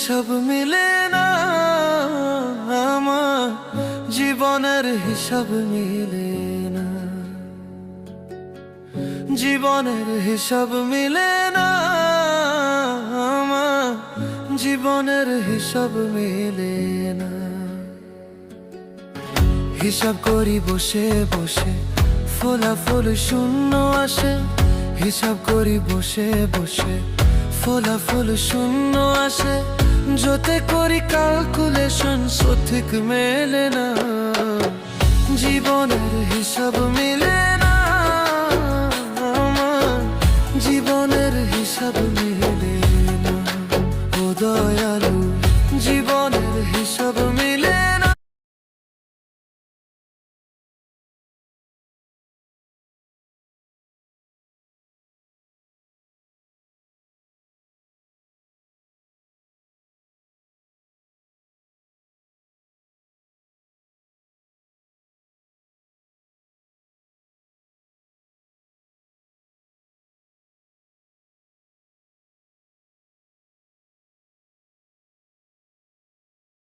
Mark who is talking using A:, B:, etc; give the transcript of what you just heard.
A: হিসাব মিলে না, আমার জীবনের হিসাব মিলে না, জীবনের হিসাব মিলে না, আমার জীবনের হিসাব মিলে না। হিসাব করি বসে বসে, ফলাফল শূন্য আসে। হিসাব করি বসে বসে, ফলাফল শূন্য আসে। যতে করি ক্যালকুলেশন সঠিক মেলে না, জীবনের হিসাব মিলে না, আমার জীবনের হিসাব মিলে না। ও দয়া